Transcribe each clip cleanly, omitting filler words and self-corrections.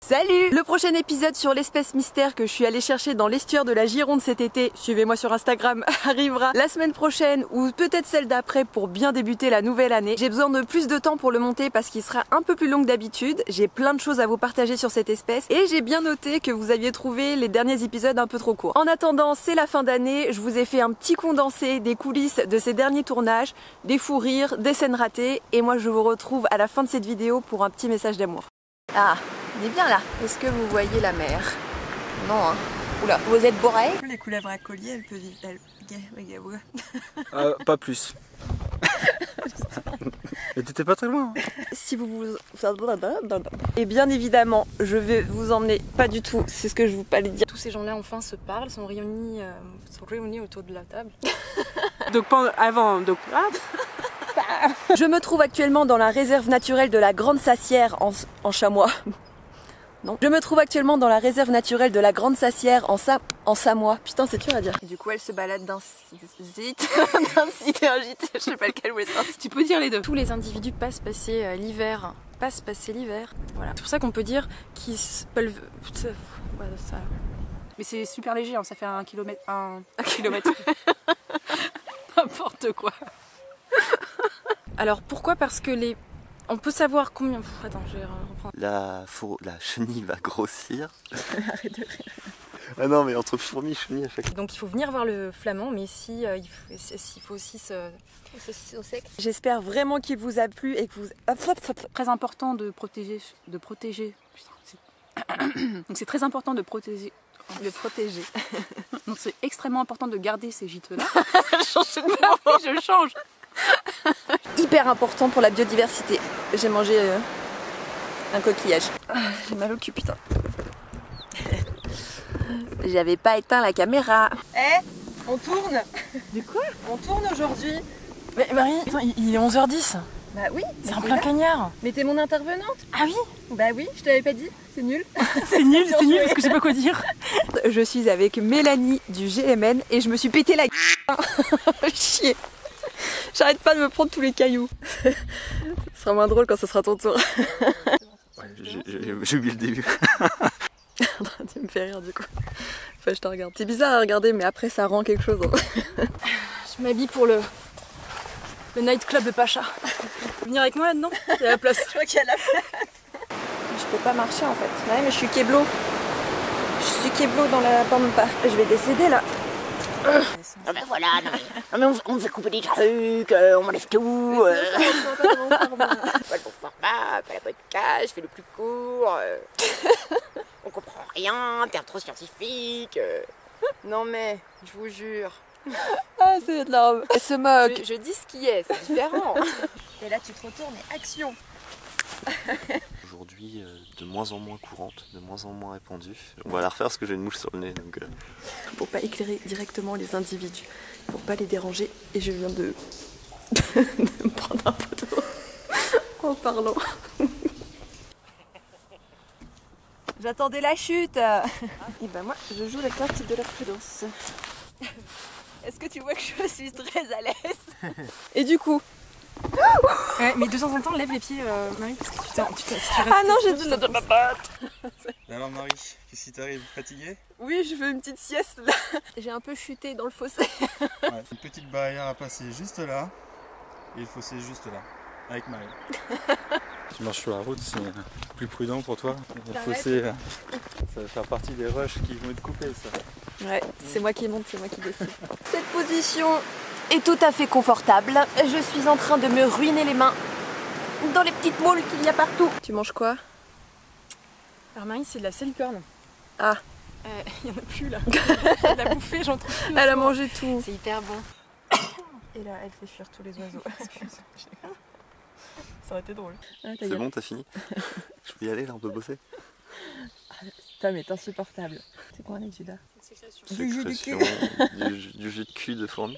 Salut! Le prochain épisode sur l'espèce mystère que je suis allée chercher dans l'estuaire de la Gironde cet été, suivez-moi sur Instagram, arrivera la semaine prochaine ou peut-être celle d'après pour bien débuter la nouvelle année. J'ai besoin de plus de temps pour le monter parce qu'il sera un peu plus long que d'habitude. J'ai plein de choses à vous partager sur cette espèce et j'ai bien noté que vous aviez trouvé les derniers épisodes un peu trop courts. En attendant, c'est la fin d'année, je vous ai fait un petit condensé des coulisses de ces derniers tournages, des fous rires, des scènes ratées et moi je vous retrouve à la fin de cette vidéo pour un petit message d'amour. Ah, on est bien là. Est-ce que vous voyez la mer? Non, hein. Oula, vous êtes bourré? Les couleuvres à collier, elles peuvent vivre. Pas plus. Et t'étais pas très loin. Si vous vous... Et bien évidemment, je vais vous emmener, pas du tout, c'est ce que je vous parlais dire. Tous ces gens-là enfin se parlent, sont réunis autour de la table. Donc avant, donc... Je me trouve actuellement dans la réserve naturelle de la Grande Sassière en chamois. Non. Je me trouve actuellement dans la réserve naturelle de la Grande Sassière en samois. Putain, c'est dur à dire. Et du coup, elle se balade d'un site et un gîte. Je sais pas lequel vous ça. Tu peux dire les deux. Tous les individus passent passer l'hiver. Voilà. C'est pour ça qu'on peut dire qu'ils peuvent... Mais c'est super léger, hein, ça fait 1 kilomètre. 1 kilomètre. N'importe quoi. Alors pourquoi? Parce que les... On peut savoir combien... Attends, je vais reprendre. La chenille va grossir. Arrête de rire. Ah non, mais entre fourmis et chenilles à chaque fois. Donc il faut venir voir le flamand, mais ici il faut aussi se saucisser au sec. J'espère vraiment qu'il vous a plu et que vous... Très important de protéger. Donc c'est très important de protéger. Donc c'est extrêmement important de garder ces gîtes-là. Je change. Hyper important pour la biodiversité. J'ai mangé un coquillage. J'ai mal au cul, putain. J'avais pas éteint la caméra. On tourne. De quoi? On tourne aujourd'hui. Mais Marie, attends, il est 11h10. Bah oui. C'est en plein cagnard. Mais t'es mon intervenante. Ah oui? Bah oui, je t'avais pas dit. C'est nul. C'est nul parce que je sais pas quoi dire. Je suis avec Mélanie du GMN et je me suis pété la gueule. Chier. J'arrête pas de me prendre tous les cailloux. Ce sera moins drôle quand ce sera ton tour. Ouais, j'ai oublié le début. Tu me fais rire du coup. Enfin, je te regarde. C'est bizarre à regarder, mais après ça rend quelque chose. Je m'habille pour le nightclub de Pacha. Venir avec moi là-dedans? Il y a la place. Je crois qu'il y a la place. Je peux pas marcher en fait. Ouais, mais je suis kéblo. Je suis kéblo dans la pampa. Je vais décéder là. Non mais voilà, non mais on fait couper des trucs, on enlève tout. Pas le bon format, pas la bonne cage, je fais le plus court. On comprend rien, terme trop scientifique. Non mais, je vous jure. Ah, c'est de la... Elle se moque. Je dis ce qui est, c'est différent. Et là tu te retournes et action. Aujourd'hui, de moins en moins courante, de moins en moins répandue. On va la refaire parce que j'ai une mouche sur le nez. Donc, Pour pas éclairer directement les individus, pour pas les déranger. Et je viens de me prendre un photo en parlant. J'attendais la chute. Et ben moi, je joue la carte de la prudence. Est-ce que tu vois que je suis très à l'aise? Et du coup... Ouais, mais de temps en temps, lève les pieds, Marie, parce que tu restes... Ah non, j'ai dit de ma patte. Alors Marie, qu'est-ce qui t'arrive? Fatiguée? Oui, je veux une petite sieste là. J'ai un peu chuté dans le fossé. Ouais, une petite barrière à passer juste là, et le fossé juste là, avec Marie. Tu marches sur la route, c'est plus prudent pour toi. Le fossé, ça va faire partie des rushs qui vont être coupés, ça. Ouais, c'est moi qui monte, c'est moi qui décide. Cette position est tout à fait confortable. Je suis en train de me ruiner les mains dans les petites moules qu'il y a partout. Tu manges quoi? Alors Marie, c'est de la salicorne. Ah. Il n'y en a plus là. Elle a bouffé, j'en trouve plus. Elle a mangé tout. C'est hyper bon. Et là, elle fait fuir tous les oiseaux. Ça aurait été drôle. Ah, c'est bon, t'as fini? Je peux y aller là, on peut bosser? Cette femme est insupportable. C'est quoi un exudat? Du jus du cul. Du jus de cul de fourmi.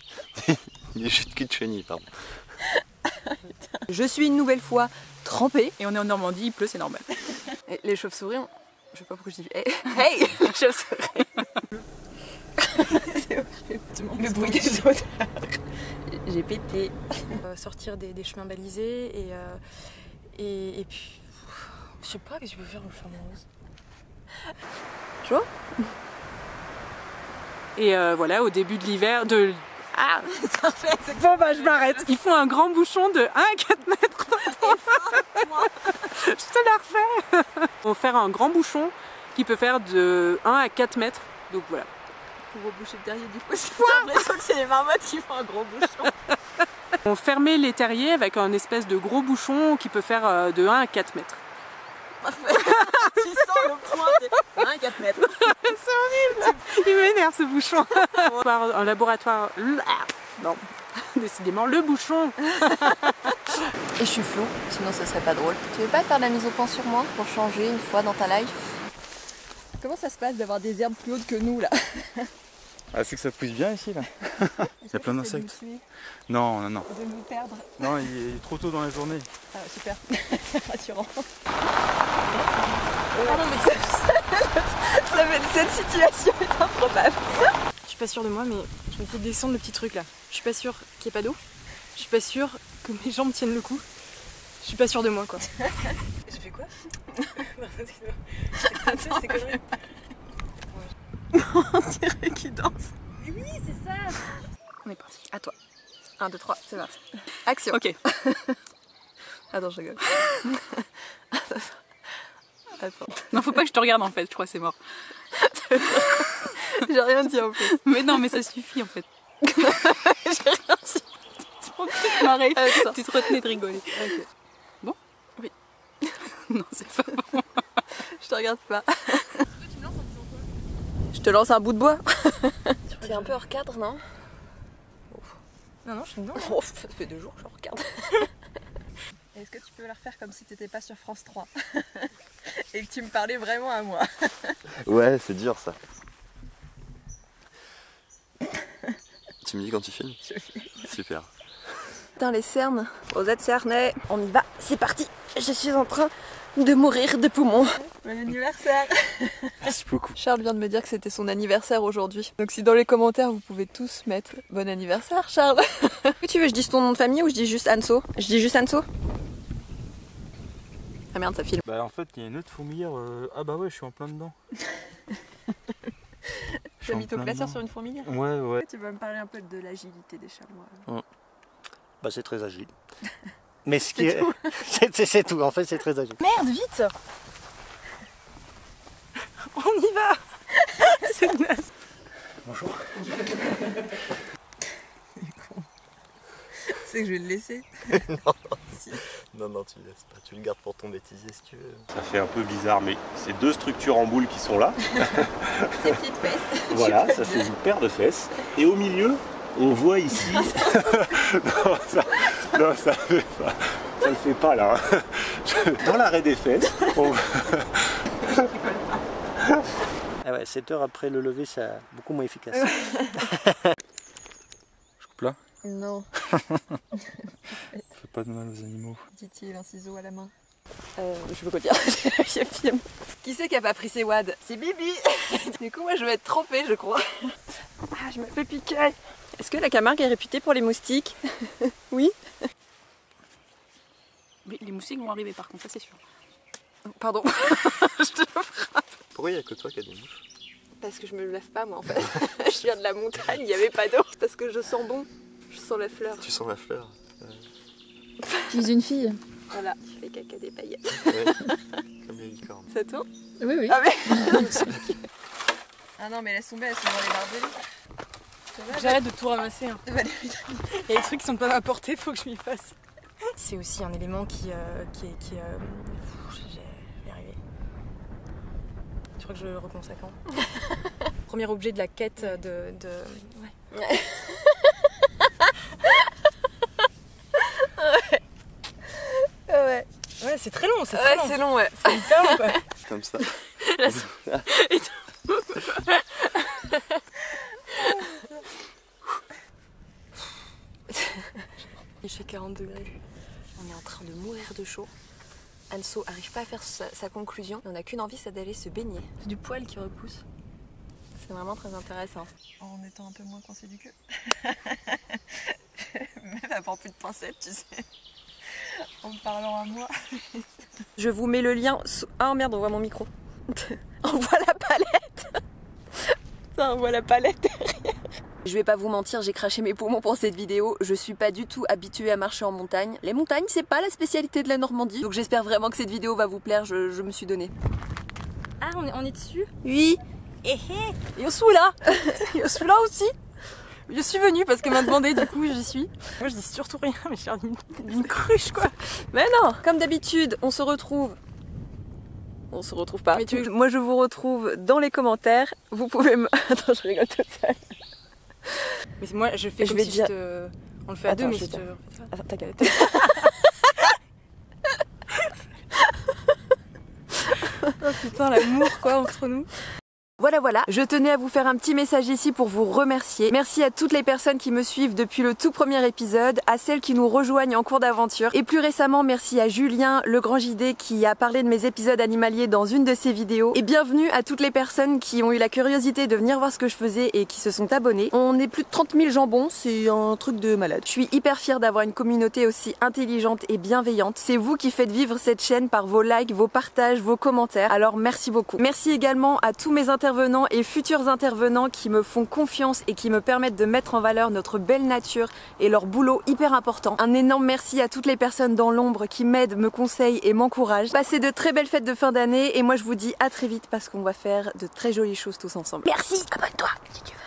Du jus de cul de chenille, pardon. Je suis une nouvelle fois trempée. Et on est en Normandie, il pleut, c'est normal. Et les chauves-souris, je sais pas pourquoi je dis hey, les chauves-souris. C'est horrible. Le bruit des odeurs. J'ai pété. Sortir des chemins balisés et puis je sais pas qu'est-ce que je peux faire en flamand rose. Chaud? Et voilà, au début de l'hiver, Ah, parfait. Bon bah je m'arrête. Ils font un grand bouchon de 1 à 4 mètres. Je te la refais. On va faire un grand bouchon qui peut faire de 1 à 4 mètres. Donc voilà. Pour reboucher le terrier du coup, j'ai l'impression que c'est les marmottes qui font un gros bouchon. On fermait les terriers avec un espèce de gros bouchon qui peut faire de 1 à 4 mètres. Parfait. Tu sens le point, c'est 1 à 4 mètres. C'est horrible. Il m'énerve ce bouchon. Par un laboratoire. Non, décidément le bouchon. Et je suis flou, sinon ça serait pas drôle. Tu veux pas faire la mise au point sur moi pour changer une fois dans ta life? Comment ça se passe d'avoir des herbes plus hautes que nous là? Ah, c'est que ça pousse bien ici là. Il y a plein d'insectes. Non, non, non. De nous perdre. Non, il est trop tôt dans la journée. Ah, super, c'est rassurant. Ah non, mais cette situation est improbable. Je suis pas sûre de moi, mais je me fais descendre le petit truc là. Je suis pas sûre qu'il n'y ait pas d'eau. Je suis pas sûre que mes jambes tiennent le coup. Je suis pas sûre de moi quoi. J'ai fait quoi? C'est conneries. On dirait qu'il danse. Oui, c'est ça. On est parti. À toi. 1, 2, 3, c'est parti. Action. Ok. Attends, je rigole. Attends. Non, faut pas que je te regarde en fait, je crois que c'est mort. J'ai rien dit en plus. Mais non, mais ça suffit en fait. J'ai rien dit. Tu marrais. Attends. Tu te retenais de rigoler. Ok. Bon? Oui. Non, c'est pas bon. Je te regarde pas. Je te lance un bout de bois. T'es un peu hors cadre, non? Non, non, je suis dedans. Oh, ça fait 2 jours que je regarde. Est-ce que tu peux la refaire comme si t'étais pas sur France 3 et que tu me parlais vraiment à moi? Ouais, c'est dur ça. Tu me dis quand tu filmes? Super. Putain, les cernes. Vous êtes cernés. On y va, c'est parti. Je suis en train de mourir de poumons. Bon anniversaire. Merci beaucoup. Charles vient de me dire que c'était son anniversaire aujourd'hui. Donc si dans les commentaires vous pouvez tous mettre bon anniversaire Charles. Que tu veux, je dis ton nom de famille ou je dis juste Anso? Je dis juste Anso? Ah merde, ça filme. Bah en fait, il y a une autre fourmilière. Ah bah ouais, je suis en plein dedans. Tu as mis ton classeur sur une fourmilière? Ouais, ouais. Tu vas me parler un peu de l'agilité des chamois. Bah c'est très agile. Mais ce qui est... c'est tout, en fait c'est très agile. Merde, vite! On y va. C'est naze. Bonjour. C'est que je vais le laisser. Non, non, tu le laisses pas. Tu le gardes pour ton bêtisier si tu veux. Ça fait un peu bizarre, mais c'est 2 structures en boule qui sont là. Ces petites fesses. Voilà, ça fait une paire de fesses. Et au milieu, on voit ici... non, ça fait pas. Ça le fait pas là. Dans l'arrêt des fesses, on... Ah ouais, 7 heures après le lever, c'est beaucoup moins efficace. Je coupe là. Non, Fais pas de mal aux animaux. dit-il, un ciseau à la main. Je veux quoi dire. J'ai film. Qui c'est qui a pas pris ses wads? C'est Bibi. Du coup, moi je vais être trempée, je crois. Ah, je me fais piquer. Est-ce que la Camargue est réputée pour les moustiques? Oui. Mais les moustiques vont arriver par contre, ça c'est sûr. Pardon. Je te frappe. Pourquoi il n'y a que toi qui as des mouches? Parce que je me lève pas moi en fait. Je viens de la montagne, il n'y avait pas d'eau. Parce que je sens bon. Je sens la fleur. Tu sens la fleur? Tu es une fille. Voilà, je fais caca des paillettes. Ouais. Comme les licornes. Ça tourne? Oui, oui. Ah mais... Ah non mais laisse tomber, elles sont dans les barbelés. J'arrête de tout ramasser. Hein. Valérie. Il y a des trucs qui sont pas à ma portée, faut que je m'y fasse. C'est aussi un élément qui je vais y arriver. Je crois que je recommence à quand. Premier objet de la quête de... Ouais. Ouais. Ouais, c'est très long, c'est Ouais, très long. c'est long, ouais. C'est hyper long, quoi. Comme ça. Il fait 40 degrés. On est en train de mourir de chaud. Anso arrive pas à faire sa conclusion. On n'a qu'une envie, c'est d'aller se baigner. C'est du poil qui repousse. C'est vraiment très intéressant. En étant un peu moins coincé du queue. Même avoir plus de pincettes, tu sais. En me parlant à moi. Je vous mets le lien. Ah merde, on voit mon micro. On voit la palette. Putain, on voit la palette derrière. Je vais pas vous mentir, j'ai craché mes poumons pour cette vidéo. Je suis pas du tout habituée à marcher en montagne. Les montagnes, c'est pas la spécialité de la Normandie. Donc j'espère vraiment que cette vidéo va vous plaire, je me suis donnée. Ah, on est dessus? Oui. Yosu là. Yosu là aussi. Je suis venue parce qu'elle m'a demandé, du coup j'y suis. Moi je dis surtout rien, mais j'ai une cruche quoi. Mais non, comme d'habitude, on se retrouve. On se retrouve pas. Mais moi je vous retrouve dans les commentaires. Vous pouvez me... Attends, je rigole toute seule. Mais moi je fais comme si dire... On le fait à deux, mais je te... Attends, t'inquiète. Oh putain, l'amour quoi entre nous. Voilà, je tenais à vous faire un petit message ici pour vous remercier. Merci à toutes les personnes qui me suivent depuis le tout premier épisode, à celles qui nous rejoignent en cours d'aventure. Et plus récemment, merci à Julien, le grand JD, qui a parlé de mes épisodes animaliers dans une de ses vidéos. Et bienvenue à toutes les personnes qui ont eu la curiosité de venir voir ce que je faisais et qui se sont abonnées. On est plus de 30 000 jambons, c'est un truc de malade. Je suis hyper fière d'avoir une communauté aussi intelligente et bienveillante. C'est vous qui faites vivre cette chaîne par vos likes, vos partages, vos commentaires. Alors merci beaucoup. Merci également à tous mes intervenants et futurs intervenants qui me font confiance et qui me permettent de mettre en valeur notre belle nature et leur boulot hyper important. Un énorme merci à toutes les personnes dans l'ombre qui m'aident, me conseillent et m'encouragent. Passez de très belles fêtes de fin d'année et moi je vous dis à très vite parce qu'on va faire de très jolies choses tous ensemble. Merci, abonne-toi si tu veux.